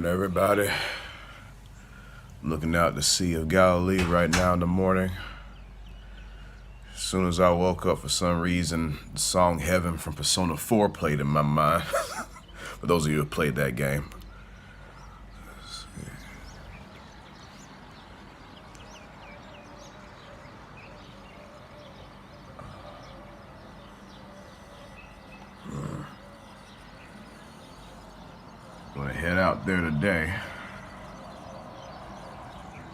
Everybody. Looking out the Sea of Galilee right now in the morning. As soon as I woke up, for some reason, the song Heaven from Persona 4 played in my mind. For those of you who played that game. Gonna head out there today.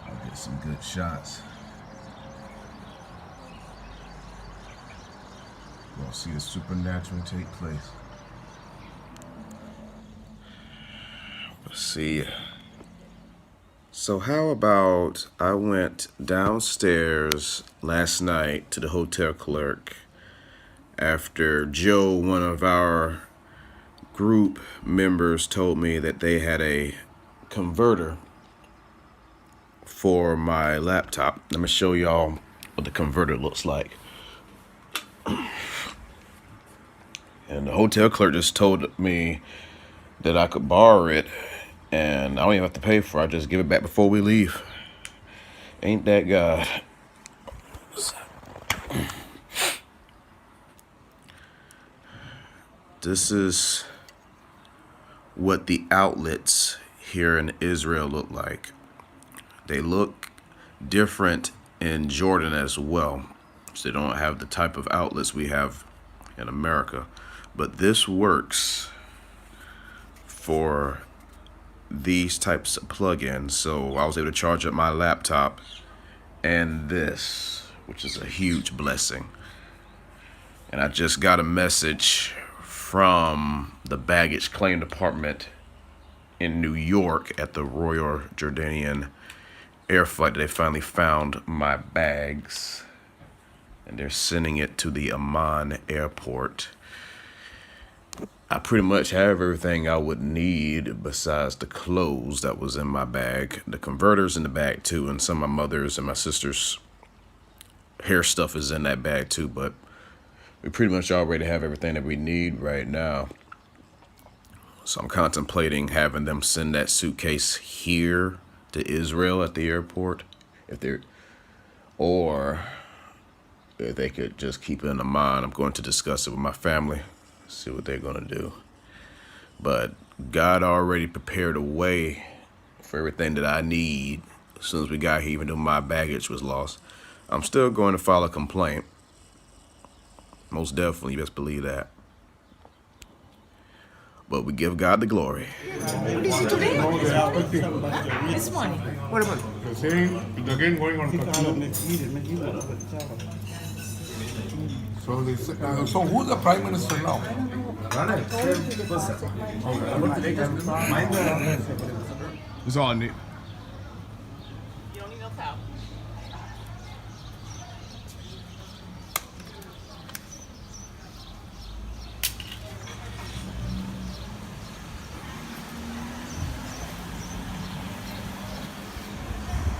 I'll get some good shots. We'll see the supernatural take place. We'll see. So how about I went downstairs last night to the hotel clerk after Joe, one of our group members, told me that they had a converter for my laptop. Let me show y'all what the converter looks like. And the hotel clerk just told me that I could borrow it and I don't even have to pay for it. I just give it back before we leave. Ain't that God? This is what the outlets here in Israel look like. They look different in Jordan as well. So they don't have the type of outlets we have in America. But this works for these types of plugins. So I was able to charge up my laptop and this, which is a huge blessing. And I just got a message from the baggage claim department in New York at the Royal Jordanian Air Flight. They finally found my bags and they're sending it to the Amman airport. I pretty much have everything I would need besides the clothes that was in my bag. The converter's in the bag too, and some of my mother's and my sister's hair stuff is in that bag too, but we pretty much already have everything that we need right now. So I'm contemplating having them send that suitcase here to Israel at the airport, or if they could just keep it in the mind. I'm going to discuss it with my family, see what they're going to do. But God already prepared a way for everything that I need as soon as we got here, even though my baggage was lost. I'm still going to file a complaint. Most definitely, you best believe that. But we give God the glory. What is it today? This morning. What about it? Again going on. So who's the prime minister now? It's all I need. You don't need no towel.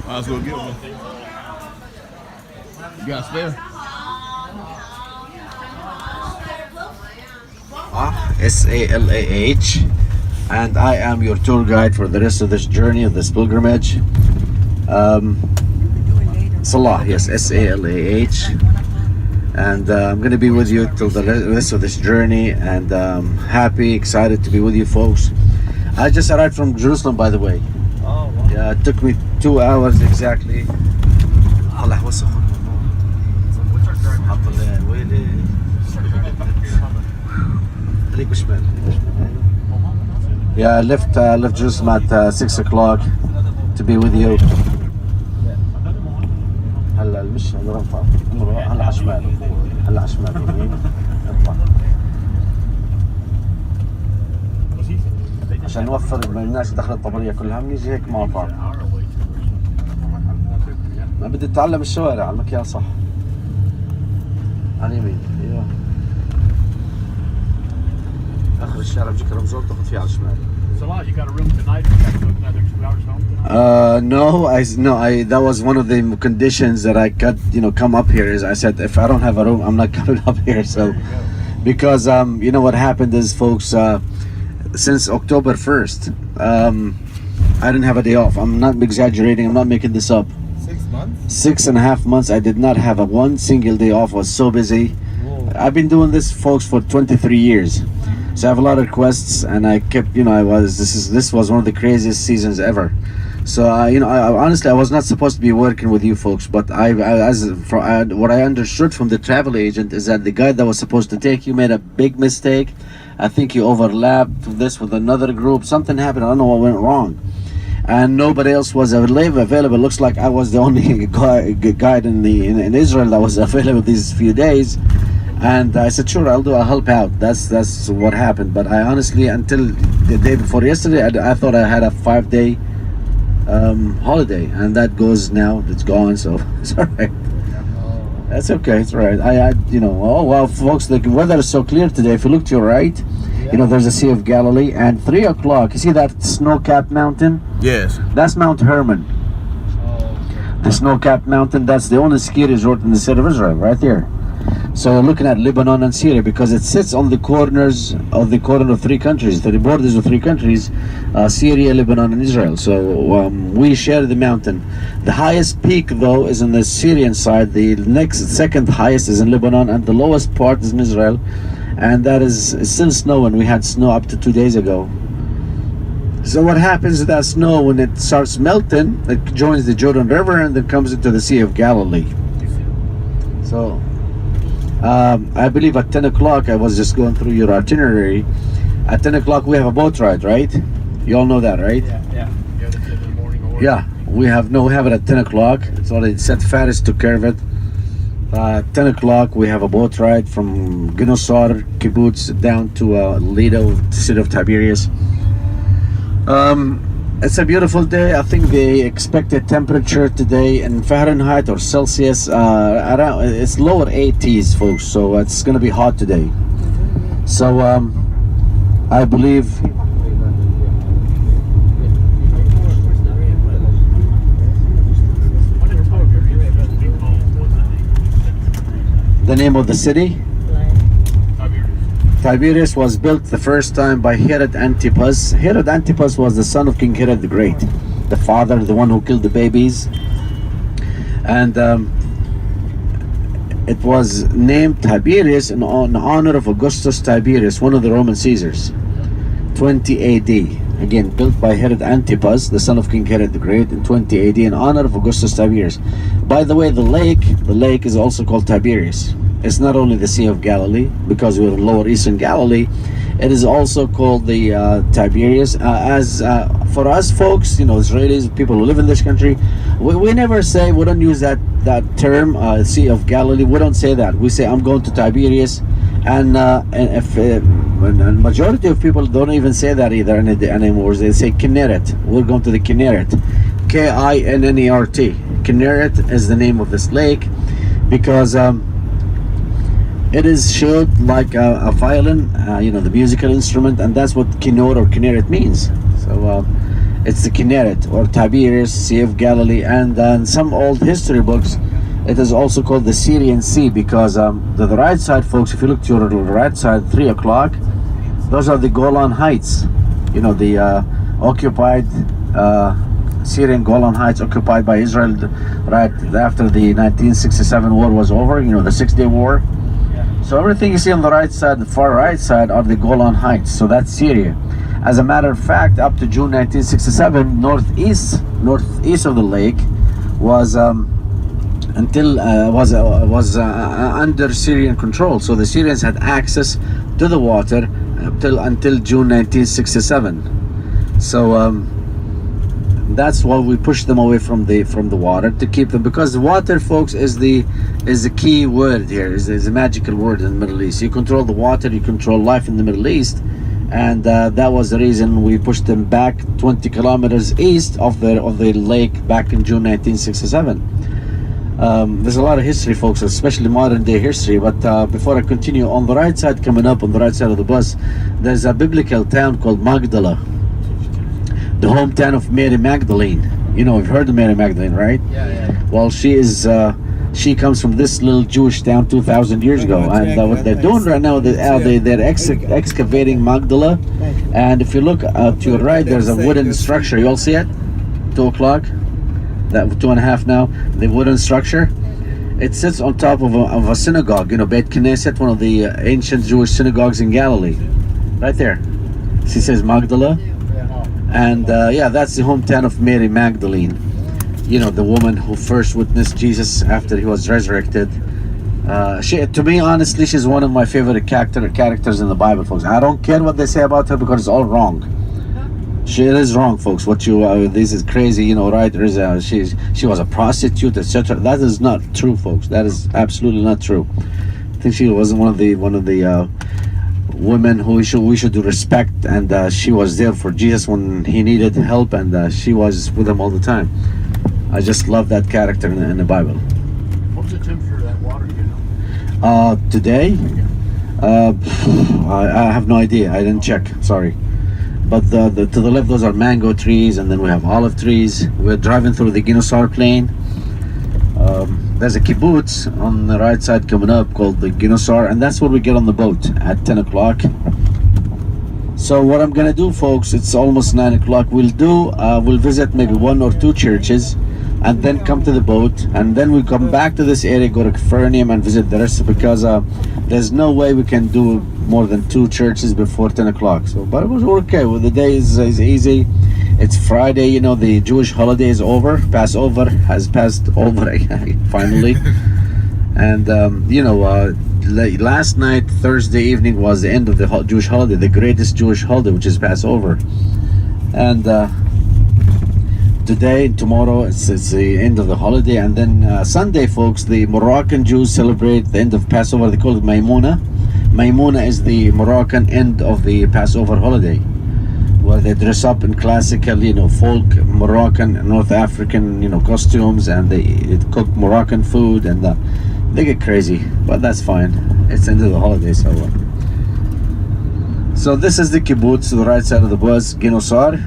Might as well get one. You got a spare? Salah, and I am your tour guide for the rest of this journey of this pilgrimage. Salah, yes, Salah, and I'm going to be with you till the rest of this journey, and happy, excited to be with you folks. I just arrived from Jerusalem, by the way. Oh, wow. Yeah, it took me 2 hours exactly. Yeah, I left Jerusalem at 6 o'clock to be with you. هلا المشي هلا على شمال هلا على شمال يمين اطلع عشان نوفر الناس دخلت الطبرية كلها بنيجي هيك مع بعض. ما بدي اتعلم الشوارع على المكيال صح. على اليمين ايوه. اخر الشارع بجيك رمزول تاخذ فيه على الشمال. Salah, you got a room tonight? You got to go another 2 hours home tonight? No, that was one of the conditions that I got, come up here. Is I said if I don't have a room, I'm not coming up here. So, because what happened is, folks, since October 1st, I didn't have a day off. I'm not exaggerating. I'm not making this up. 6 months? 6.5 months. I did not have one single day off. I was so busy. Whoa. I've been doing this, folks, for 23 years. So I have a lot of requests, and I kept, this was one of the craziest seasons ever. So I honestly, I was not supposed to be working with you folks, but what I understood from the travel agent is that the guy that was supposed to take you made a big mistake. I think he overlapped this with another group. Something happened. I don't know what went wrong, and nobody else was available. Looks like I was the only guide in Israel that was available these few days. And I said, sure, I'll help out. That's what happened. But I honestly, until the day before yesterday, I thought I had a 5-day holiday, and that goes now. It's gone, so it's all right. That's okay. It's all right. Oh well, folks, the weather is so clear today. If you look to your right, there's a Sea of Galilee, and 3 o'clock. You see that snow-capped mountain? Yes. That's Mount Hermon. The snow-capped mountain. That's the only ski resort in the state of Israel, right there. So we're looking at Lebanon and Syria because it sits on the corner of 3 countries, the borders of 3 countries, Syria, Lebanon, and Israel. So we share the mountain. The highest peak, though, is on the Syrian side. The second highest is in Lebanon, and the lowest part is in Israel. And that is still snowing. We had snow up to 2 days ago. So what happens to that snow when it starts melting? It joins the Jordan River and then comes into the Sea of Galilee. So I believe at 10 o'clock, I was just going through your itinerary. At 10 o'clock, we have a boat ride, right? You all know that, right? Yeah, that's in the morning or Yeah, we have it at 10 o'clock. It's already set. Faris took care of it. 10 o'clock, we have a boat ride from Ginosar Kibbutz down to Lido, city of Tiberias. It's a beautiful day. I think the expected temperature today in Fahrenheit or Celsius, it's lower 80s, folks. So it's going to be hot today. So I believe the name of the city. Tiberias was built the first time by Herod Antipas. Herod Antipas was the son of King Herod the Great, the father, the one who killed the babies. And it was named Tiberias in honor of Augustus Tiberius, one of the Roman Caesars. 20 AD. Again, built by Herod Antipas, the son of King Herod the Great, in 20 AD in honor of Augustus Tiberius. By the way, the lake is also called Tiberias. It's not only the Sea of Galilee, because we're in Lower Eastern Galilee. It is also called the Tiberias. For us folks, Israelis, people who live in this country, we never say, we don't use that term, Sea of Galilee. We don't say that. We say, I'm going to Tiberias. And majority of people don't even say that either anymore. They say Kinneret. We're going to the Kinneret. Kinnert. Kinneret is the name of this lake because it is shaped like a violin, the musical instrument, and that's what Kinnor or Kinneret means. So it's the Kinneret or Tiberias, Sea of Galilee, and in some old history books, it is also called the Syrian Sea because the right side, folks, if you look to your right side, 3 o'clock, those are the Golan Heights. The occupied Syrian Golan Heights occupied by Israel right after the 1967 war was over, the 6-day war. So everything you see on the right side, the far right side, are the Golan Heights. So that's Syria. As a matter of fact, up to June 1967, northeast of the lake was under Syrian control. So the Syrians had access to the water until June 1967. So that's why we push them away from the water to keep them, because the water, folks, is the key word here, is a magical word in the Middle East. You control the water, you control life in the Middle East, and that was the reason we pushed them back 20 kilometers east of the lake back in June 1967. There's a lot of history, folks, especially modern day history, but before I continue, on the right side, coming up on the right side of the bus, there's a biblical town called Magdala, the hometown of Mary Magdalene. You've heard of Mary Magdalene, right? Yeah. Well, she is She comes from this little Jewish town 2,000 years ago, and what they're doing right now, they're excavating Magdala, and if you look to your right, there's a wooden structure. You all see it? 2 o'clock, that 2:30 now. The wooden structure. It sits on top of a synagogue. You know, Beit Knesset, one of the ancient Jewish synagogues in Galilee, right there. She says Magdala, and yeah, that's the hometown of Mary Magdalene. You know, the woman who first witnessed Jesus after he was resurrected. To me, honestly, she's one of my favorite characters in the Bible, folks. I don't care what they say about her because it's all wrong. She is wrong, folks. This is crazy, you know, right? She was a prostitute, etc. That is not true, folks. That is absolutely not true. I think she was one of the women who we should respect, and she was there for Jesus when he needed help, and she was with him all the time. I just love that character in the Bible. What was the temperature of that water, you know? Today, I have no idea. I didn't check. Sorry. But to the left, those are mango trees, and then we have olive trees. We're driving through the Ginosar Plain. There's a kibbutz on the right side coming up called the Ginosar, and that's where we get on the boat at 10 o'clock. So what I'm gonna do, folks, it's almost 9 o'clock. We'll visit maybe 1 or 2 churches, and then come to the boat, and then we come back to this area, go to Capernaum and visit the rest, because there's no way we can do more than 2 churches before 10 o'clock. So, but it was okay. Well, the day is easy. It's Friday, you know, the Jewish holiday is over. Passover has passed over finally. And you know, last night, Thursday evening, was the end of the Jewish holiday, the greatest Jewish holiday, which is Passover. And today and tomorrow, it's the end of the holiday. And then Sunday, folks, the Moroccan Jews celebrate the end of Passover. They call it Maimuna. Maimuna is the Moroccan end of the Passover holiday, where they dress up in classical, you know, folk Moroccan, North African, you know, costumes, and they cook Moroccan food, and they get crazy, but that's fine. It's the end of the holiday, so. So this is the kibbutz to the right side of the bus, Ginosar,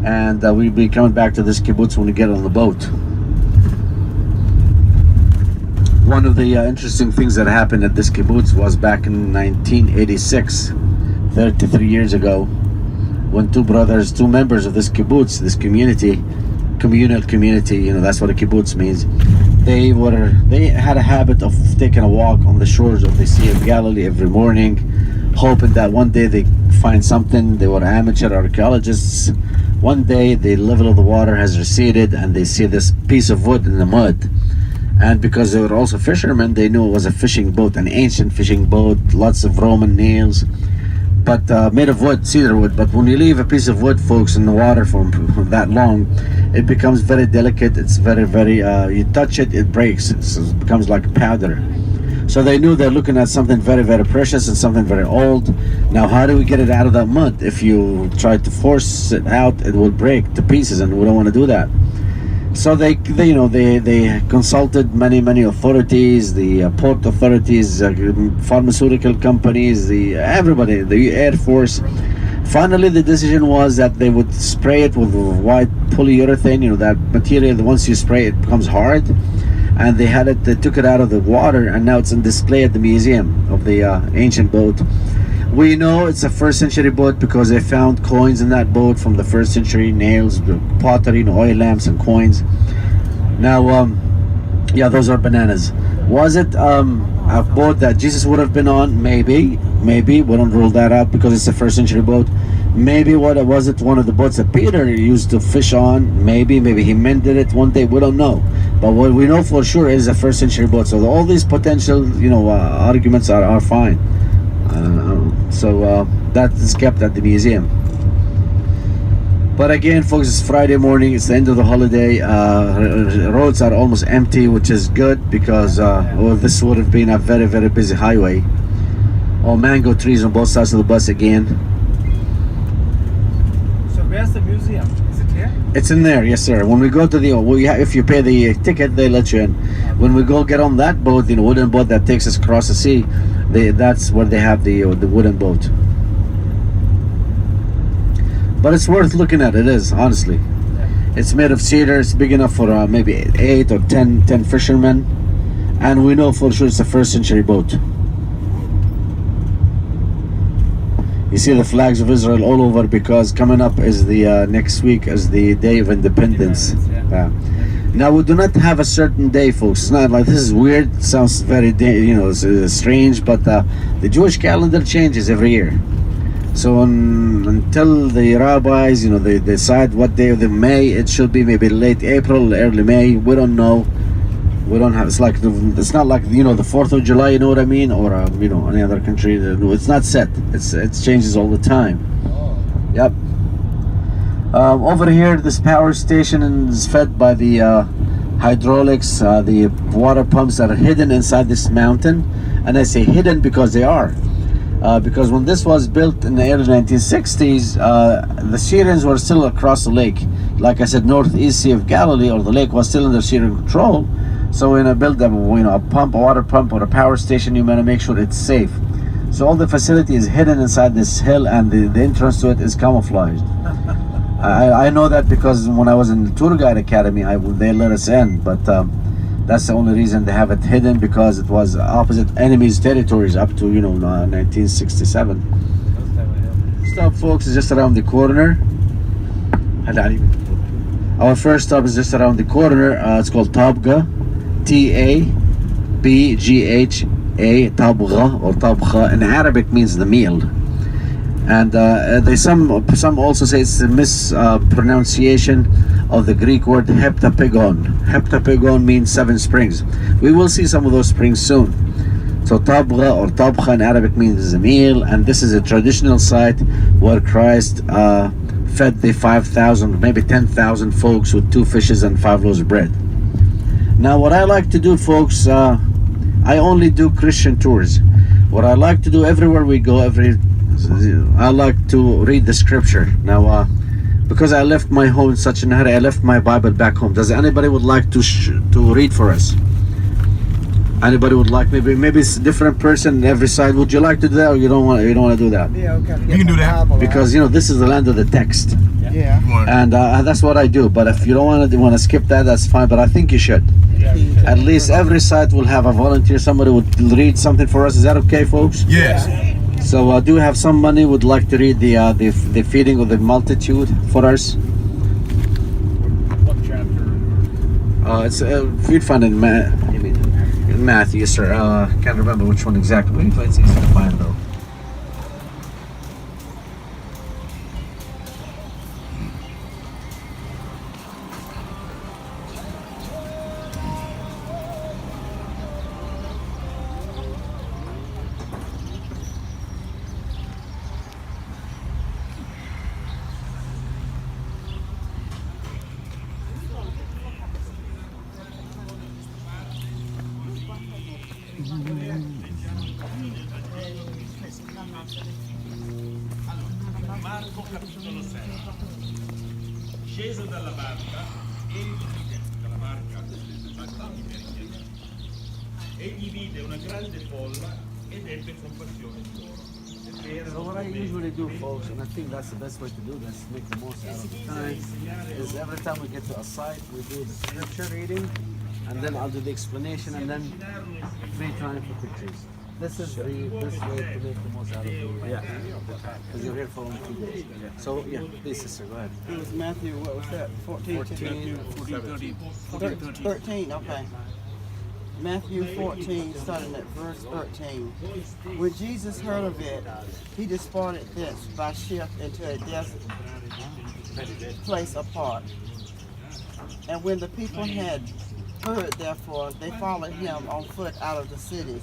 and we'll be coming back to this kibbutz when we get on the boat. One of the interesting things that happened at this kibbutz was back in 1986, 33 years ago, when 2 members of this kibbutz, this communal community, you know, that's what a kibbutz means. They had a habit of taking a walk on the shores of the Sea of Galilee every morning, hoping that one day they find something. They were amateur archaeologists. One day the level of the water has receded, and they see this piece of wood in the mud. And because they were also fishermen, they knew it was a fishing boat, an ancient fishing boat, lots of Roman nails, but made of wood, cedar wood. But when you leave a piece of wood, folks, in the water for that long, it becomes very delicate. It's very, you touch it, it breaks. It becomes like powder. So they knew they're looking at something very, very precious and something very old. Now, how do we get it out of that mud? If you try to force it out, it will break to pieces, and we don't want to do that. So they consulted many authorities, the port authorities, pharmaceutical companies, everybody, the Air Force. Finally, the decision was that they would spray it with white polyurethane. You know, that material that once you spray it becomes hard. And they took it out of the water, and now it's on display at the museum of the ancient boat. We know it's a 1st century boat because they found coins in that boat from the 1st century, nails, pottery, oil lamps, and coins. Now, yeah, those are bananas. Was it a boat that Jesus would have been on? Maybe. We don't rule that out because it's a 1st century boat. Maybe was it one of the boats that Peter used to fish on? Maybe he mended it one day. We don't know. But what we know for sure is a 1st century boat. So all these potential, arguments are fine. So that is kept at the museum. But again, folks, it's Friday morning. It's the end of the holiday. Roads are almost empty, which is good because this would have been a very, very busy highway. All mango trees on both sides of the bus again. So where's the museum? Is it here? It's in there, yes, sir. When we go to if you pay the ticket, they let you in. When we go get on that boat, wooden boat that takes us across the sea, that's where they have the wooden boat. But it's worth looking at. It is, honestly. It's made of cedar. It's big enough for maybe 8 or 10 fishermen. and we know for sure it's a first century boat. You see the flags of Israel all over because coming up is the next week is the Day of Independence. Yeah. Now we do not have a certain day, folks. It's not like this is weird. It sounds very, strange, but the Jewish calendar changes every year. So until the rabbis, they decide what day of the May it should be, maybe late April, early May. We don't know. We don't have. It's not like the 4th of July. You know what I mean? Or any other country. It's not set. It changes all the time. Yep. Over here, this power station is fed by the hydraulics, the water pumps that are hidden inside this mountain, and I say hidden because they are. Because when this was built in the early 1960s, the Syrians were still across the lake. Like I said, northeast Sea of Galilee, or the lake was still under Syrian control. So when I build a water pump, or a power station, you want to make sure it's safe. So all the facility is hidden inside this hill, and the entrance to it is camouflaged. I know that because when I was in the tour guide academy, they let us in, but that's the only reason they have it hidden, because it was opposite enemy's territories up to 1967. Stop, folks, is just around the corner. Our first stop is just around the corner. It's called Tabgha, Tabgha, Tabgha, or Tabgha. In Arabic means the meal. And some also say it's a mispronunciation of the Greek word heptapegon. Heptapegon means 7 springs. We will see some of those springs soon. So Tabgha or Tabgha in Arabic means a meal, and this is a traditional site where Christ fed the 5,000, maybe 10,000 folks with 2 fishes and 5 loaves of bread. Now what I like to do, folks, I only do Christian tours. What I like to do everywhere we go, I like to read the scripture. Now, because I left my home in such a hurry, I left my Bible back home. Does anybody would like to read for us? Anybody would like? Maybe it's a different person on every side. Would you like to do that, or you don't want to do that? Yeah, okay. You can do that. Because this is the land of the text, Yeah. and that's what I do. But if you don't want to skip that, that's fine. But I think you should. At least every site will have a volunteer. Somebody would read something for us. Is that okay, folks? Yes. So I do have somebody would like to read the feeding of the multitude for us. What chapter? It's if you'd find it in Matthew, sir. Can't remember which one exactly. It's easy to find though. Marco capitolo 6. Sceso dalla barca, egli vide una grande folla ed ebbe compassione di loro. So what I usually do, folks, and I think that's the best way to do this, make the most out of the time, is every time we get to a site, we do the scripture reading, and then I'll do the explanation, and then free time for pictures. This is the best way to make the most out of it. Yeah. Because you're here for only 2 days. So, yeah, please, sister, go ahead. It was Matthew, what was that? 14, 13, okay. Matthew 14, starting at verse 13. When Jesus heard of it, he departed thence by ship into a desert place apart. And when the people had heard, therefore, they followed him on foot out of the cities.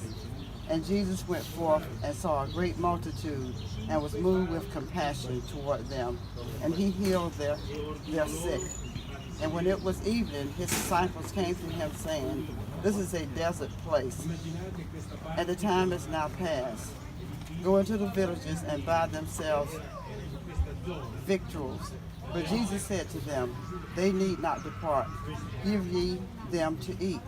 And Jesus went forth and saw a great multitude, and was moved with compassion toward them, and he healed their sick. And when it was evening, his disciples came to him, saying, This is a desert place, and the time is now past. Go into the villages and buy themselves victuals. But Jesus said to them, They need not depart. Give ye them to eat.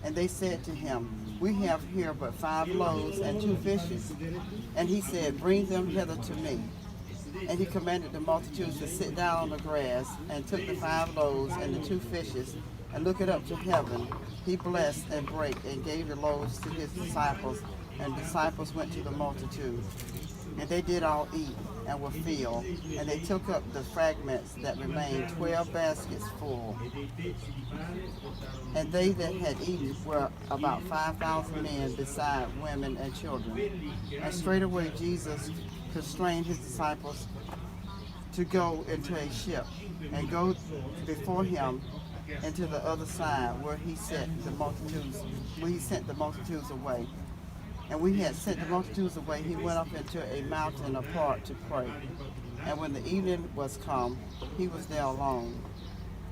And they said to him, We have here but 5 loaves and 2 fishes. And he said, Bring them hither to me. And he commanded the multitudes to sit down on the grass, and took the 5 loaves and the 2 fishes, and looking up to heaven, he blessed and brake and gave the loaves to his disciples, and the disciples went to the multitude. And they did all eat and were filled, and they took up the fragments that remained, 12 baskets full. And they that had eaten were about 5,000 men, beside women and children. And straightway Jesus constrained his disciples to go into a ship and go before him into the other side, where he sent the multitudes away. And when he had sent the multitudes away, he went up into a mountain apart to pray. And when the evening was come, he was there alone.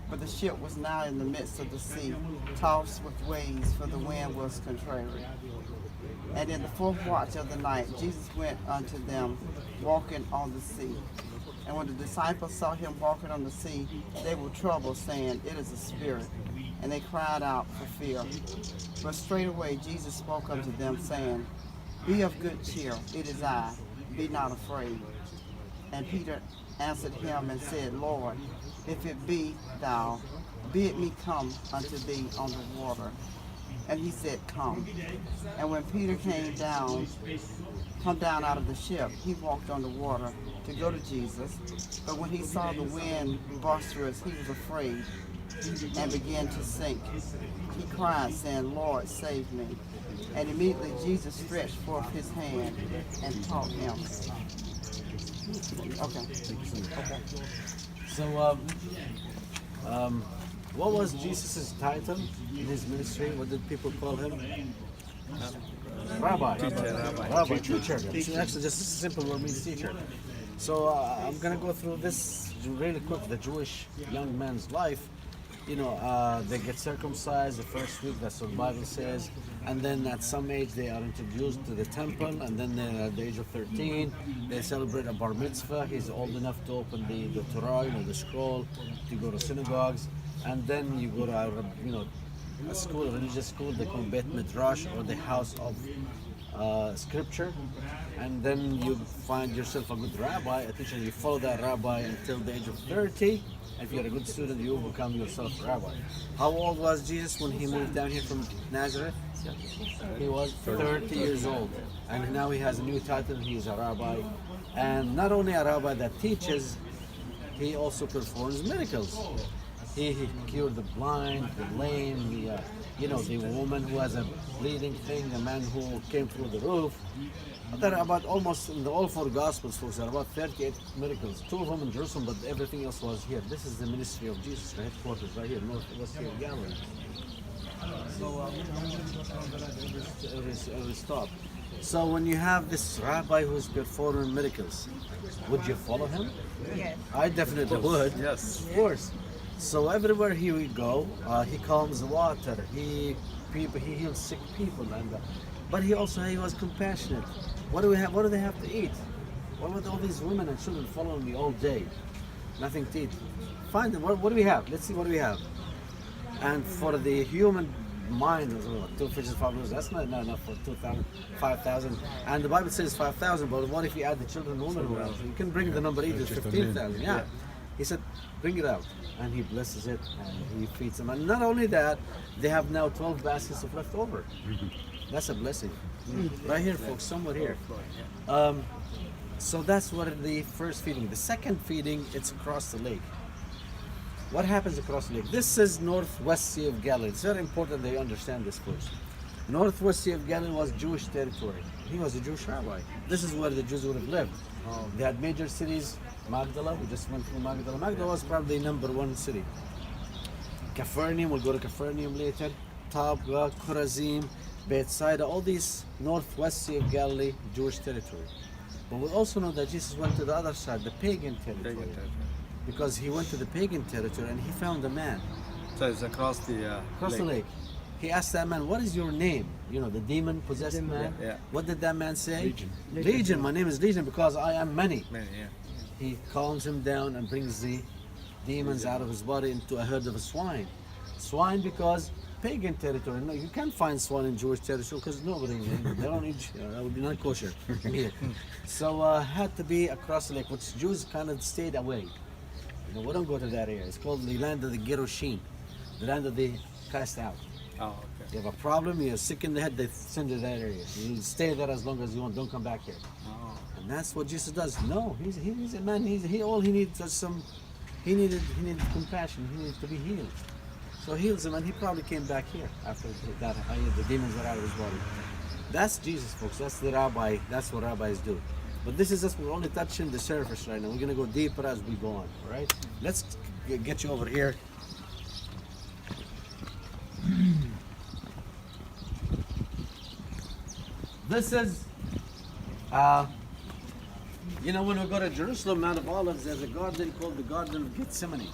But the ship was now in the midst of the sea, tossed with waves, for the wind was contrary. And in the fourth watch of the night, Jesus went unto them, walking on the sea. And when the disciples saw him walking on the sea, they were troubled, saying, It is a spirit. And they cried out for fear. But straightway Jesus spoke unto them, saying, Be of good cheer, it is I, be not afraid. And Peter answered him and said, Lord, if it be thou, bid me come unto thee on the water. And he said, Come. And when Peter came down out of the ship, he walked on the water to go to Jesus. But when he saw the wind boisterous, he was afraid and began to sink. He cried, saying, Lord, save me. And immediately Jesus stretched forth his hand and taught him. Okay. So, what was Jesus' title in his ministry? What did people call him? Rabbi. Teacher. It's actually just a simple word, means teacher. So I'm gonna go through this really quick. The Jewish young man's life. You know, they get circumcised the first week. That's what the Bible says. And then at some age they are introduced to the temple. And then at the age of 13, they celebrate a bar mitzvah. He's old enough to open the Torah, the scroll, to go to synagogues. And then you go to a school, a religious school. They call Bet Midrash, or the house of scripture. And then you find yourself a good rabbi, a teacher. You follow that rabbi until the age of 30. If you're a good student, you will become yourself a rabbi. How old was Jesus when he moved down here from Nazareth? He was 30 years old. And now he has a new title. He is a rabbi. And not only a rabbi that teaches, he also performs miracles. He cured the blind, the lame, the woman who has a bleeding thing, the man who came through the roof. There are about almost in all four Gospels, folks, there are about 38 miracles. 2 of them in Jerusalem, but everything else was here. This is the ministry of Jesus, the headquarters right here, northwest here of Galilee. So every stop. So when you have this rabbi who's performing miracles, would you follow him? Yes. I definitely would. Yes. Of course. So everywhere he would go, he calms the water. He heals sick people, but he was compassionate. What do we have? What do they have to eat? What with all these women and children following me all day? Nothing to eat. Find them. What do we have? Let's see what we have. And for the human mind, 2 fishes, 5 loaves. That's not enough for 2,000, 5,000. And the Bible says 5,000. But what if you add the children and women who are? You can bring the number 8 to 15,000. Yeah. He said, bring it out. And he blesses it and he feeds them. And not only that, they have now 12 baskets of leftover. That's a blessing. Right here, folks, somewhere here. So that's what the first feeding. The second feeding, it's across the lake. What happens across the lake? This is Northwest Sea of Galilee. It's very important that you understand this first. Northwest Sea of Galilee was Jewish territory. He was a Jewish rabbi. This is where the Jews would have lived. They had major cities. Magdala, we just went through Magdala. Magdala was probably #1 city. Capernaum, we'll go to Capernaum later. Tabgha, Chorazim, Bethsaida, all these Northwest Sea of Galilee, Jewish territory. But we also know that Jesus went to the other side, the pagan territory. Because he went to the pagan territory and he found a man. So it's across the lake. He asked that man, what is your name? The demon possessed man. Yeah. What did that man say? Legion. Legion, my name is Legion because I am many. Yeah. He calms him down and brings the demons out of his body into a herd of swine. Swine because pagan territory. No, you can't find swine in Jewish territory because nobody, they don't eat, that would be not kosher. So had to be across the lake, which Jews kind of stayed away. We don't go to that area. It's called the land of the Gerushin. the land of the cast out. Oh, okay. You have a problem, you're sick in the head, they send you to that area. You stay there as long as you want, don't come back here. Oh. And that's what Jesus does. No, he's a man, all he needs is he needed compassion, he needed to be healed. So he heals him, and he probably came back here after that, the demons were out of his body. That's Jesus, folks, that's what rabbis do. But this is just, we're only touching the surface right now. We're gonna go deeper as we go on, all right? Let's get you over here. This is, you know, when we go to Jerusalem, Mount of Olives, there's a garden called the Garden of Gethsemane.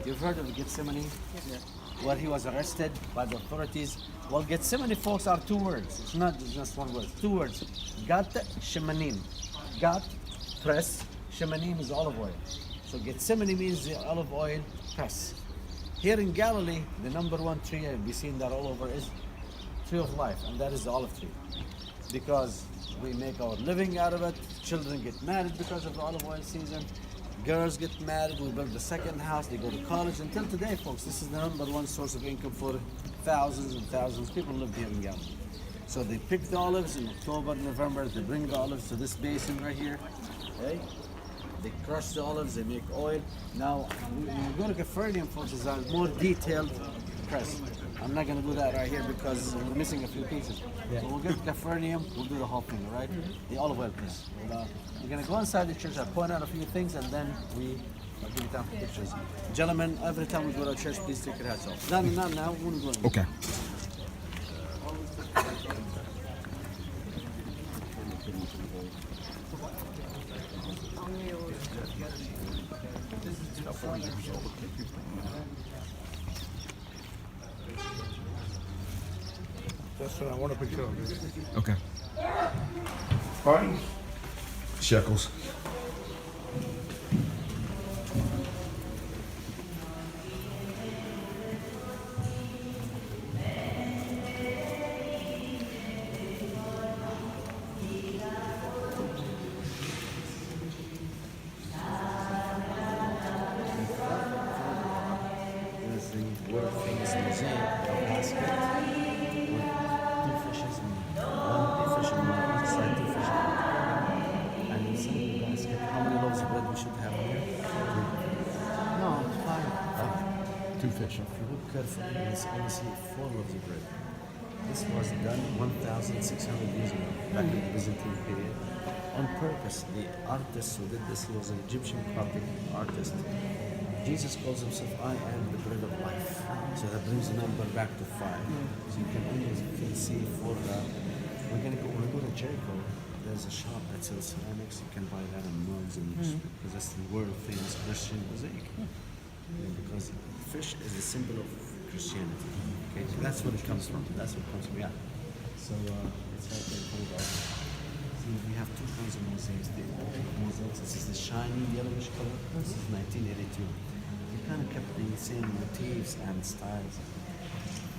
You've heard of Gethsemane? Yeah. Where he was arrested by the authorities. Well, Gethsemane, folks, are two words. It's not just one word. Two words. Gat Shemanim. Gat, press. Shemanim is olive oil. So Gethsemane means the olive oil press. Here in Galilee, the number one tree, and we've seen that all over, is tree of life, and that is the olive tree. Because we make our living out of it. Children get married because of the olive oil season. Girls get married. We build the second house. They go to college. Until today, folks, this is the number one source of income for thousands and thousands of people who live here in Galilee. So they pick the olives in October, November. They bring the olives to this basin right here. Okay? They crush the olives. They make oil. Now, when you go to Capernaum, folks, it's a more detailed press. I'm not going to do that right here because we're missing a few pieces. So we'll get to Capernaum, we'll do the whole thing, all right? The olive oil press. We're going to go inside the church, I'll point out a few things, and then I'll give you time for pictures. Gentlemen, every time we go to church, please take your hats off. No, now, we're going. Okay. That's what I want a picture of this. Okay. Fine. Shekels. There's the world famous museum of basket with two fishes and one fish and one each side, two fish. And inside the basket, how many loaves of bread we should have here? No, it's fine. Two fish. If you look carefully, you only see 4 loaves of bread. This was done 1,600 years ago, back in the Byzantine period. On purpose, the artist who did this, he was an Egyptian Coptic artist. Jesus calls himself, I am the bread of life. So that brings the number back to 5. So you can see when we go to Jericho, there's a shop that sells ceramics. You can buy that in mugs and because that's the world famous Christian mosaic. Because fish is a symbol of Christianity. Okay, so that's what it comes from. That's what it comes from. Yeah. So it's right there in front of us. See, we have 2 kinds of mosaics. The old mosaics. This is the shiny yellowish color. This is 1982. We kind of kept the same motifs and styles.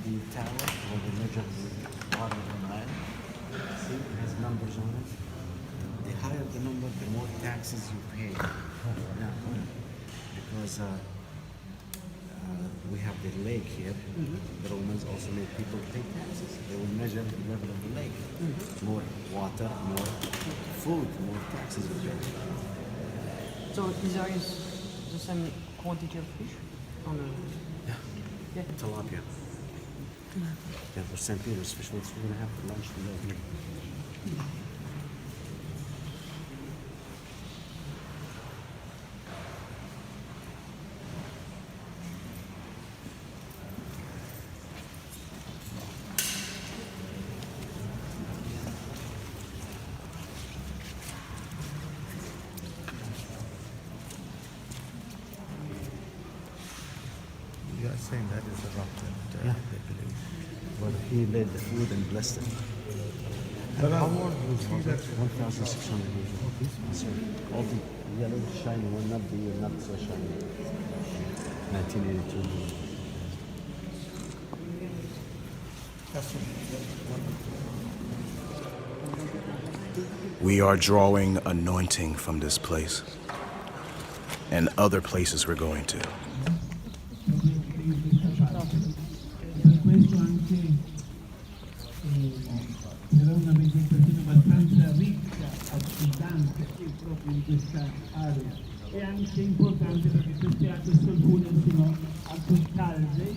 The tower where they measure the water of the Nile. See, it has numbers on it. The higher the number, the more taxes you pay. Yeah. Because we have the lake here. The Romans also made people pay taxes. They will measure the level of the lake. More water, more food, more taxes you pay. So is there the same quantity of fish on the? Yeah. Tilapia. Yeah, for St. Peter's fish, we're going to have for lunch today. You are saying that is a rock that they believe. But he laid the food and blessed it. But how old was that? 1,600 years old. So all the yellow shiny one, not so shiny. 1982. We are drawing anointing from this place and other places we're going to. era una vegetazione abbastanza ricca, abbondante proprio in questa area. È anche importante perché queste acque alcune sono acque calde e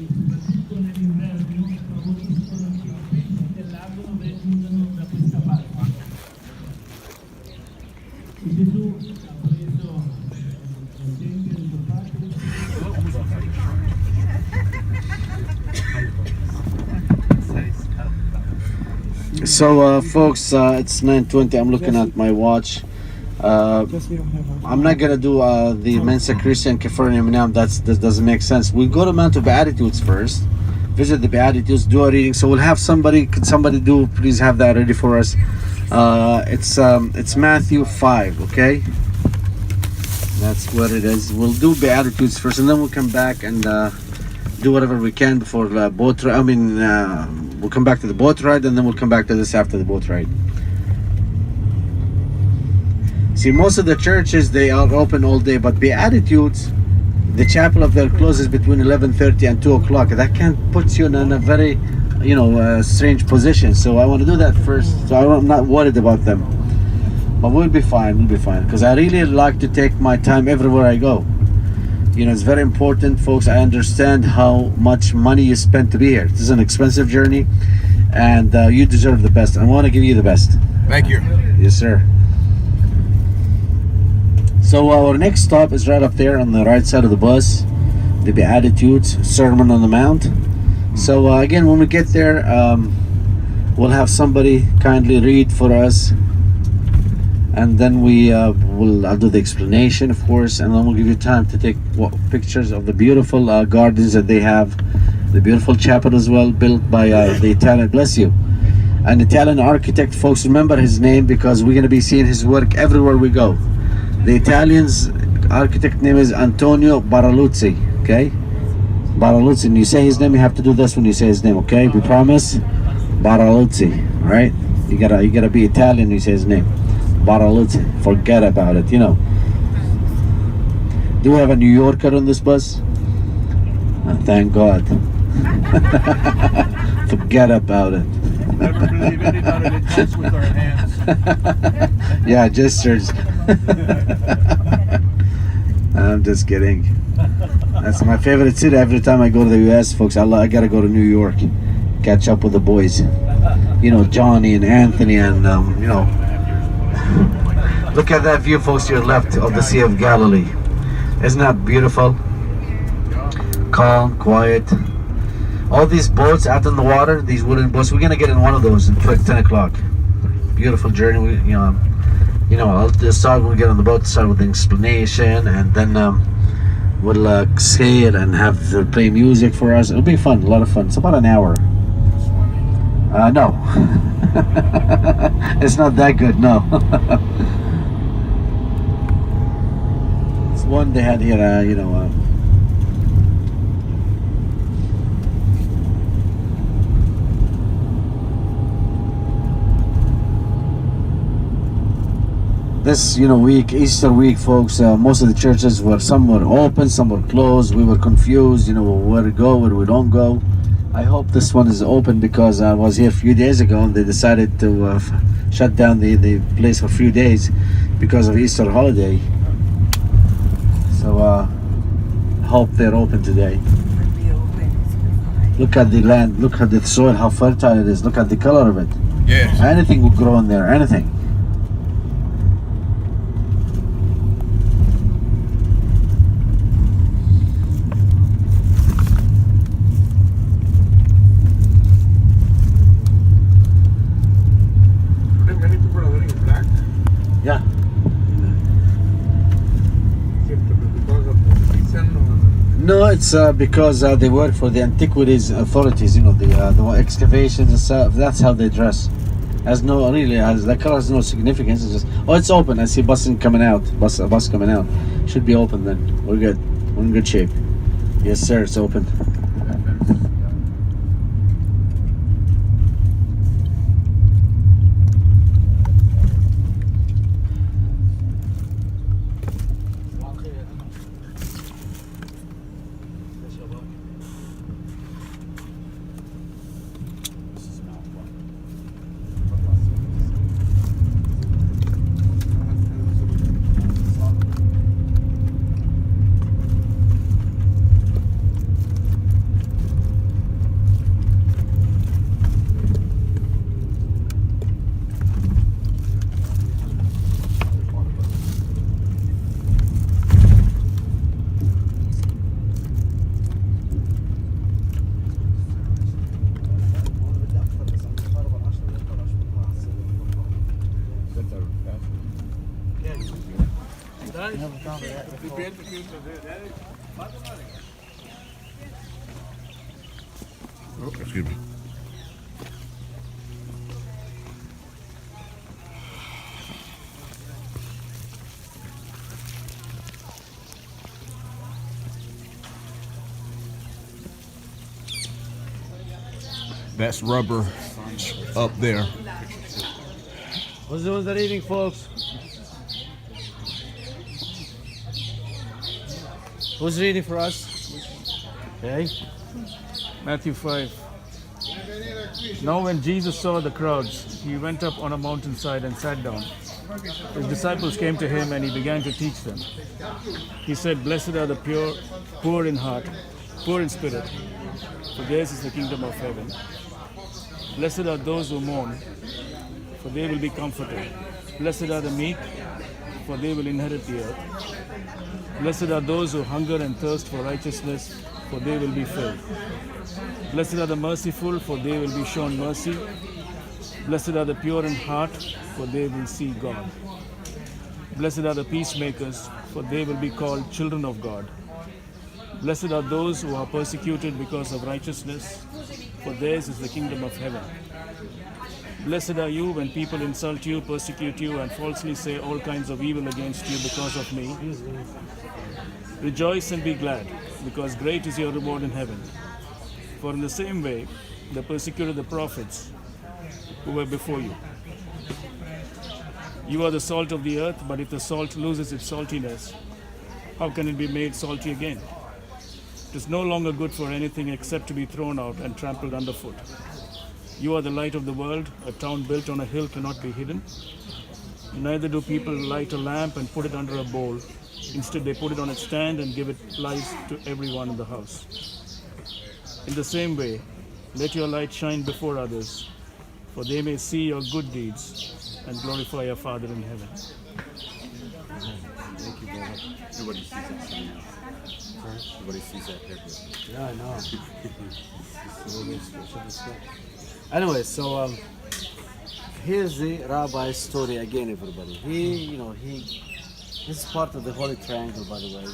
soprattutto nell'inverno favoriscono che i pesci del lago vengano da questa parte. E Gesù ha preso l'esempio del padre. So, folks, it's 9:20. I'm looking at my watch. I'm not gonna do the Mensa Christian Capernaum now. That doesn't make sense. We'll go to Mount of Beatitudes first. Visit the Beatitudes. Do a reading. So we'll have somebody. Could somebody do? Please have that ready for us. It's Matthew 5. Okay. That's what it is. We'll do Beatitudes first, and then we'll come back and do whatever we can before the boat ride. We'll come back to the boat ride, and then we'll come back to this after the boat ride. See, most of the churches, they are open all day, but Beatitudes, the chapel up there closes between 11:30 and 2 o'clock. That can put you in a very, strange position. So I want to do that first, so I'm not worried about them. But we'll be fine, because I really like to take my time everywhere I go. It's very important, folks. I understand how much money you spend to be here. This is an expensive journey, and you deserve the best. I want to give you the best. Thank you. Yes, sir. So our next stop is right up there on the right side of the bus, the Beatitudes, Sermon on the Mount. So again, when we get there, we'll have somebody kindly read for us, and then I'll do the explanation, of course, and then we'll give you time to take pictures of the beautiful gardens that they have, the beautiful chapel as well, built by the Italian, bless you, an Italian architect. Folks, remember his name, because we're going to be seeing his work everywhere we go. The Italian's architect name is Antonio Baraluzzi. Okay, Baraluzzi. And you say his name, you have to do this when you say his name. Okay, we promise. Baraluzzi. All right. You gotta be Italian when you say his name. Baraluzzi. Forget about it. Do we have a New Yorker on this bus? Thank God. Forget about it. Never believe anybody that jumps with our hands. Yeah, gestures. I'm just kidding. That's my favorite city. Every time I go to the US, folks, I gotta go to New York, catch up with the boys. Johnny and Anthony, and look at that view, folks, to your left of the Sea of Galilee. Isn't that beautiful? Calm, quiet. All these boats out in the water, these wooden boats, we're gonna get in one of those at 10 o'clock. Beautiful journey. I'll start when we get on the boat, start with the explanation, and then we'll sail and have them play music for us. It'll be fun, a lot of fun. It's about an hour. No. It's not that good, no. It's one they had here, this week, Easter week, folks, most of the churches some were open, some were closed. We were confused, where to go, where we don't go. I hope this one is open, because I was here a few days ago and they decided to shut down the place for a few days because of Easter holiday. So hope they're open today. Look at the land, look at the soil, how fertile it is. Look at the color of it. Yes. Anything would grow in there, anything. Yeah. No, it's because they work for the antiquities authorities. The excavations and stuff. That's how they dress. That color has no significance. It's just, it's open. I see a bus coming out. A bus coming out. Should be open then. We're good. We're in good shape. Yes, sir. It's open. I never thought of that before. Oh, excuse me. That's rubber up there. Who's doing the reading, folks? Who's reading for us? Okay. Matthew 5. Now when Jesus saw the crowds, he went up on a mountainside and sat down. His disciples came to him and he began to teach them. He said, "Blessed are the pure, poor in heart, poor in spirit, for theirs is the kingdom of heaven. Blessed are those who mourn, for they will be comforted. Blessed are the meek, for they will inherit the earth. Blessed are those who hunger and thirst for righteousness, for they will be filled. Blessed are the merciful, for they will be shown mercy. Blessed are the pure in heart, for they will see God. Blessed are the peacemakers, for they will be called children of God. Blessed are those who are persecuted because of righteousness, for theirs is the kingdom of heaven. Blessed are you when people insult you, persecute you, and falsely say all kinds of evil against you because of me. Rejoice and be glad, because great is your reward in heaven. For in the same way they persecuted the prophets who were before you. You are the salt of the earth, but if the salt loses its saltiness, how can it be made salty again? It is no longer good for anything except to be thrown out and trampled underfoot. You are the light of the world. A town built on a hill cannot be hidden. Neither do people light a lamp and put it under a bowl. Instead, they put it on its stand and give it light to everyone in the house. In the same way, let your light shine before others, for they may see your good deeds and glorify your Father in heaven. Thank you, brother. Nobody sees that sign. Nobody sees that picture. Yeah, I know. Anyway, so here's the rabbi's story again, everybody. This is part of the Holy Triangle, by the way.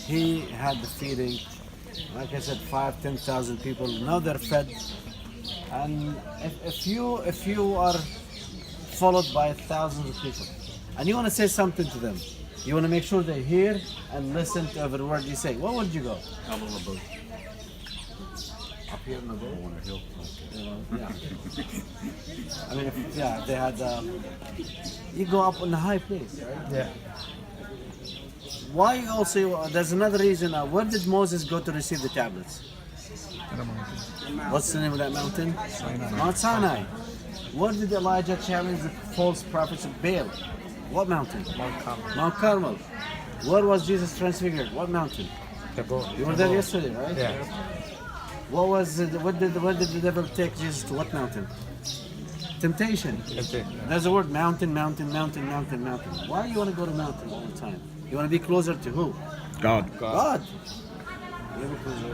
He had the feeding, like I said, 5,000-10,000 people. Now they're fed, and if you are followed by thousands of people, and you want to say something to them, you want to make sure they hear and listen to every word you say. Where would you go? Up on the boat. Up here in the boat. On a hill. Yeah. I mean, they had. You go up on the high place, right? Yeah. Why also? There's another reason. Where did Moses go to receive the tablets? What's the name of that mountain? Mount Sinai. Where did Elijah challenge the false prophets of Baal? What mountain? Mount Carmel. Mount Carmel. Where was Jesus transfigured? What mountain? You were there yesterday, right? Yeah. Where did the devil take Jesus to? What mountain? Temptation. There's the word mountain, mountain, mountain, mountain, mountain. Why do you want to go to mountain all the time? You want to be closer to who? God. God.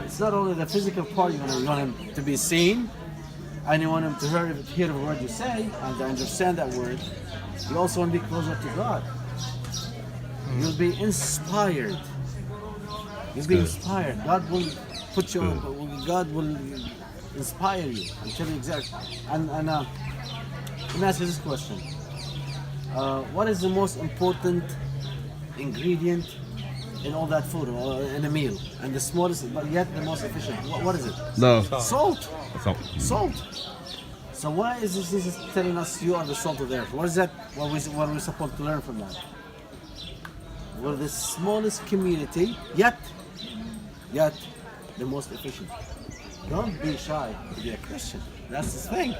It's not only the physical part. You want him to be seen, and you want him to hear the word you say and to understand that word. You also want to be closer to God. You'll be inspired. You'll be inspired. God will put you on. God will inspire you and tell you exactly. And let me ask you this question: what is the most important ingredient in all that food or in a meal, and the smallest but yet the most efficient? What is it? Love. Salt. Salt. Salt. So why is Jesus telling us you are the salt of the earth? What is that? What are we supposed to learn from that? We're the smallest community, yet the most efficient. Don't be shy to be a Christian. That's the thing.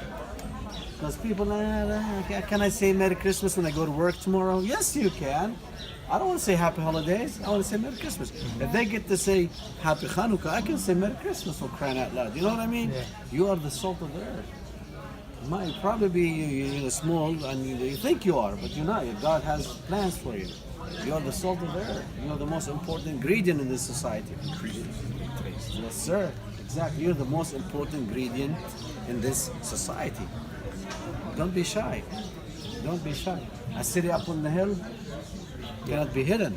Because people, can I say Merry Christmas when I go to work tomorrow? Yes, you can. I don't want to say Happy Holidays. I want to say Merry Christmas. If they get to say Happy Hanukkah, I can say Merry Christmas for crying out loud. You know what I mean? Yeah. You are the salt of the earth. Might probably be small and you think you are, but you're not. God has plans for you. You are the salt of the earth. You are the most important ingredient in this society. Yes, sir. Exactly. You're the most important ingredient in this society. Don't be shy. Don't be shy. A city up on the hill, cannot be hidden.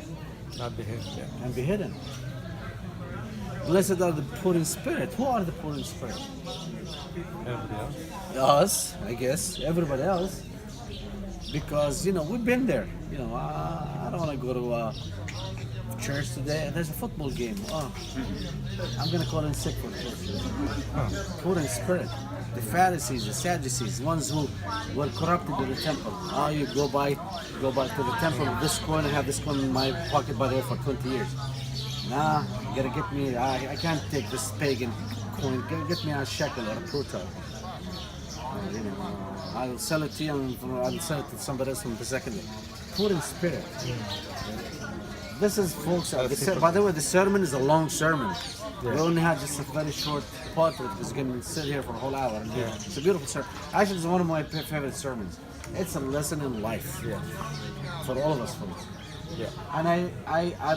Not behave. Yeah. Can be hidden. Blessed are the poor in spirit. Who are the poor in spirit? Everybody else. Us, I guess. Everybody else. Because, we've been there. I don't want to go to church today. There's a football game. Oh, I'm going to call in sick for church. Poor in spirit. The Pharisees, the Sadducees, ones who were corrupted in the temple. Oh, you go by to the temple with this coin. I have this coin in my pocket by there for 20 years. Nah, you gotta get me. I can't take this pagan coin. Get me a shekel or a pruta. I'll sell it to you, and I'll sell it to somebody else in the second day. Poor in spirit. This is, folks. By the way, the sermon is a long sermon. We only had just a very short part of it because we're going to sit here for a whole hour. And it's a beautiful sermon. Actually, it's one of my favorite sermons. It's a lesson in life for all of us, folks. Yeah. And I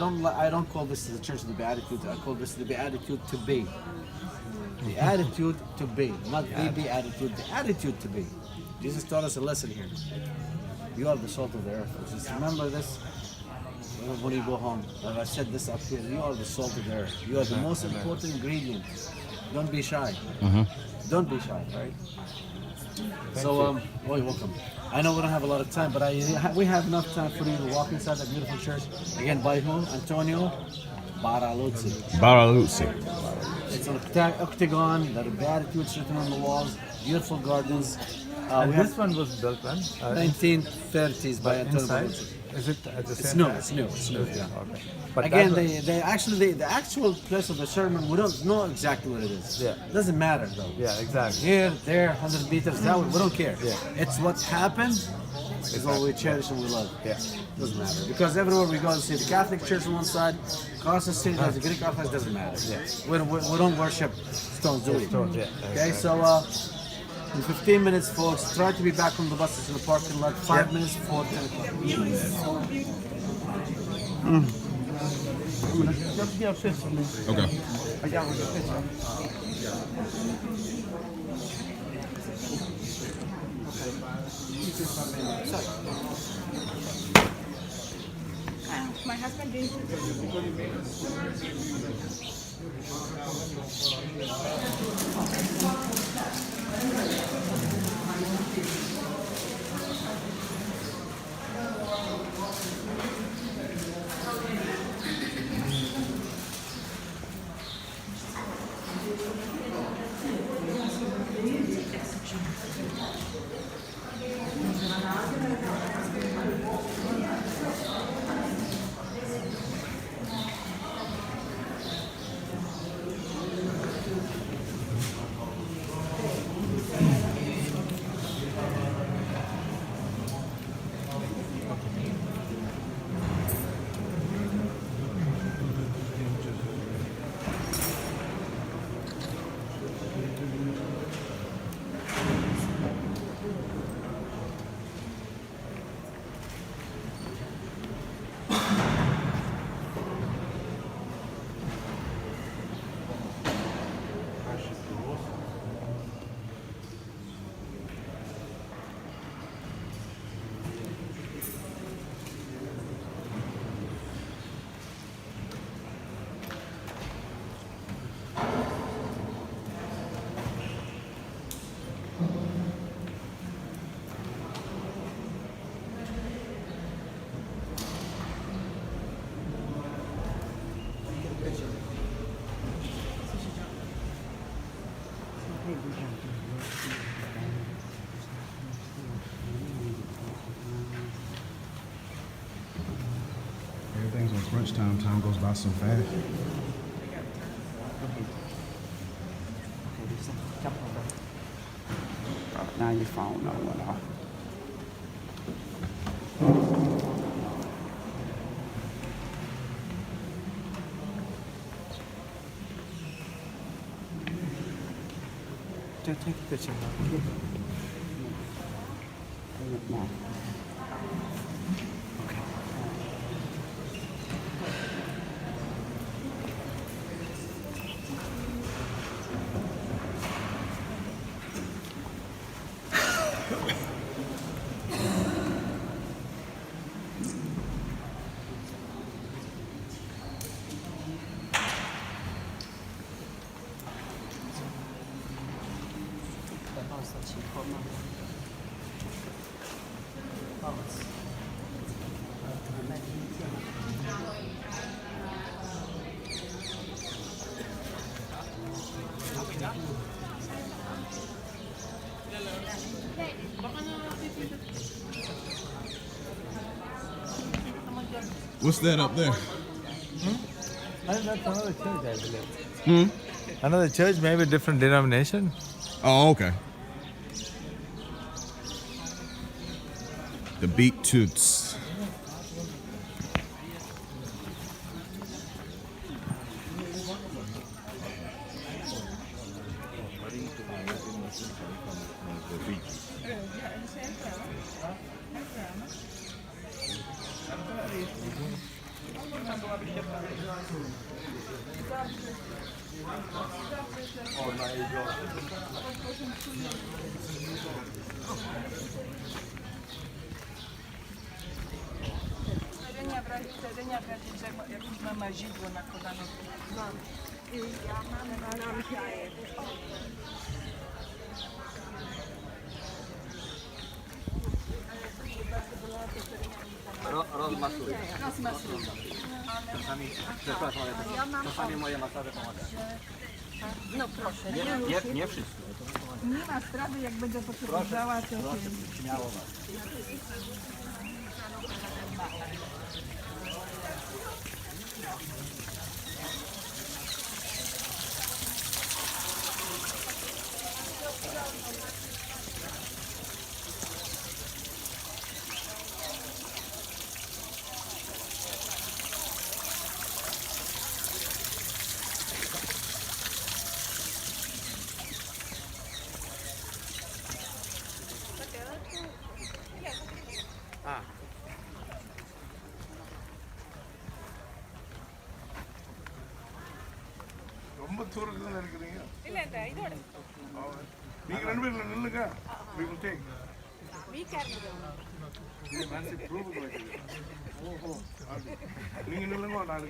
don't call this the Church of the Beatitude. I call this the Beatitude to be. The attitude to be, not the beatitude. The attitude to be. Jesus taught us a lesson here. You are the salt of the earth. Just remember this when you go home. And I said this up here. You are the salt of the earth. You are the most important ingredient. Don't be shy. Don't be shy, right? So, you're welcome. I know we don't have a lot of time, but we have enough time for you to walk inside that beautiful church. Again, by who? Antonio Baraluzzi. Baraluzzi. It's an octagon, there are beatitudes written on the walls, beautiful gardens. And this one was built when? 1930s by Antonio Inside? Baraluzzi. Is it at the It's same new, time? it's new. Yeah. Okay. But Again, that was- the actual place of the sermon, we don't know exactly what it is. Yeah. Doesn't matter though. Yeah, exactly. Here, there, 100 meters, that way, we don't care. Yeah. It's what happened is what we cherish and we love. Yeah. Doesn't matter. Because everywhere we go, see the Catholic Church on one side, across the street there's the Greek Orthodox, doesn't matter. Yeah. We don't worship stones, do we? Stones, yeah. Okay, so in 15 minutes, folks, try to be back from the buses in the parking lot, 5 minutes before 10 o'clock. Okay. My husband didn't. Everything's on crunch time. Time goes by so fast. Now your phone no went off. Just take a picture. No. What's that up there? And that's another church, I believe. Another church, maybe different denomination. Oh, okay. The Beat Toots. Jakieś ma mazidło nakładane. Rozmasuję. Przepraszam, ale czasami moje masaże pomagają. No proszę. Nie wszystko. Nie ma sprawy, jak będę potrzebowała, to Śmiało. ரொம்ப தூரத்துல இருக்கிறீங்க இல்ல இல்ல இதோட நீங்க ரெண்டு பேரும் நில்லுங்க we will take நீங்க நில்லுங்க நான்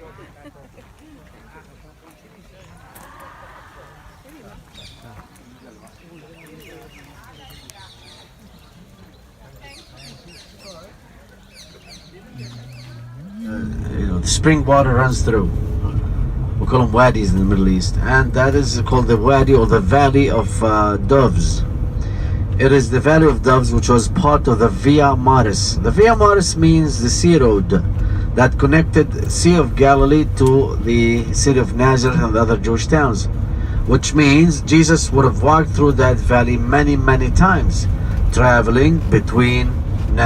The spring water runs through. We call them wadis in the Middle East, and that is called the wadi or the valley of doves. It is the valley of doves, which was part of the Via Maris. The Via Maris means the sea road that connected Sea of Galilee to the city of Nazareth and the other Jewish towns, which means Jesus would have walked through that valley many times, traveling between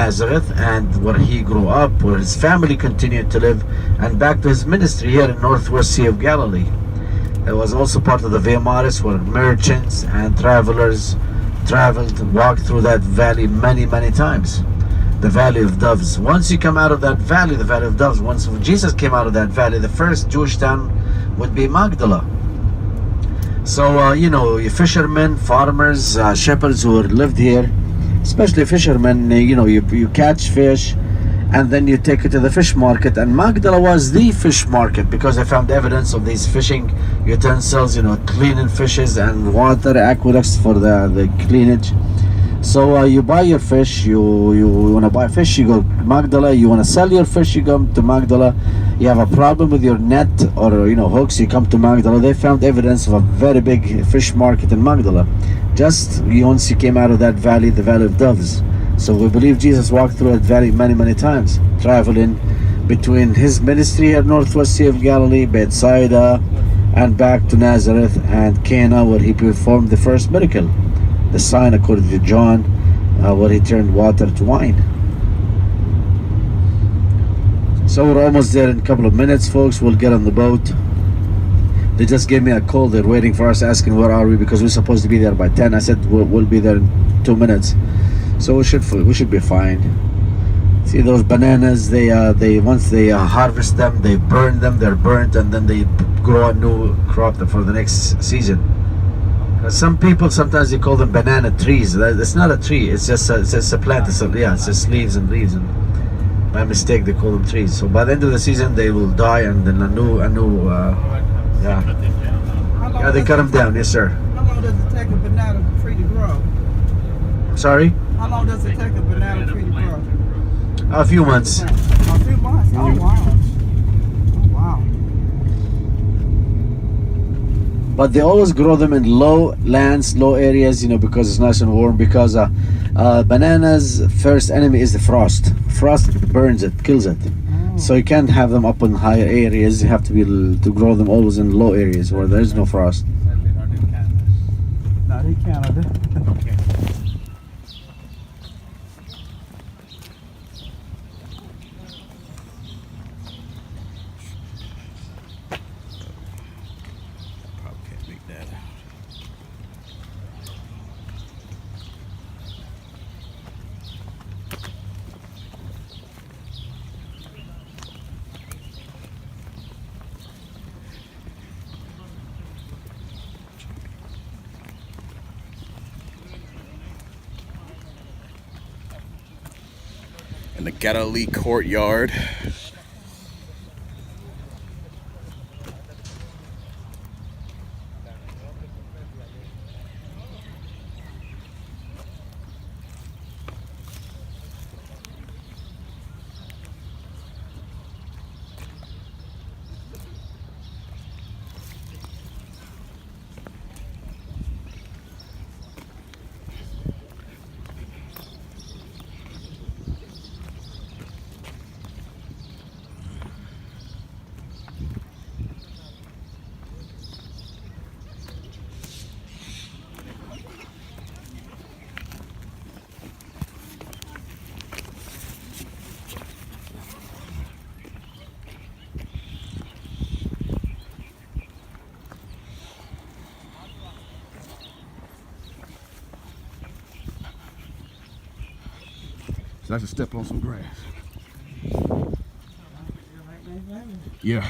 Nazareth and where he grew up, where his family continued to live, and back to his ministry here in northwest Sea of Galilee. It was also part of the Via Maris, where merchants and travelers traveled and walked through that valley many times. The Valley of Doves. Once you come out of that valley, the Valley of Doves, once Jesus came out of that valley, the first Jewish town would be Magdala. So, fishermen, farmers, shepherds who lived here, especially fishermen, you catch fish and then you take it to the fish market, and Magdala was the fish market because they found evidence of these fishing utensils, cleaning fishes and water aqueducts for the cleanage. So you buy your fish, you want to buy fish, you go to Magdala. You want to sell your fish, you come to Magdala. You have a problem with your net or hooks, you come to Magdala. They found evidence of a very big fish market in Magdala. Just once you came out of that valley, the Valley of Doves. So we believe Jesus walked through that valley many times, traveling between his ministry at northwest Sea of Galilee, Bethsaida, and back to Nazareth and Cana, where he performed the first miracle, the sign according to John, where he turned water to wine. So we're almost there in a couple of minutes, folks. We'll get on the boat. They just gave me a call. They're waiting for us, asking where are we, because we're supposed to be there by 10. I said we'll be there in 2 minutes. So we should be fine. See those bananas? They once they harvest them, they burn them. They're burnt, and then they grow a new crop for the next season. Some people sometimes they call them banana trees. It's not a tree. It's just a plant. It's just leaves and leaves. And by mistake they call them trees. So by the end of the season they will die, and then a new they cut them down. Yes, sir. How long does it take a banana tree to grow? Sorry? How long does it take a banana tree to grow? A few months. A few months. Oh wow. Oh wow. But they always grow them in low lands, low areas, you know, because it's nice and warm. Because bananas' first enemy is the frost. Frost burns it, kills it. So you can't have them up in higher areas. You have to be to grow them always in low areas where there is no frost. Not in Canada. Probably can't make that out. In the Galilee courtyard. So I should step on some grass. Yeah.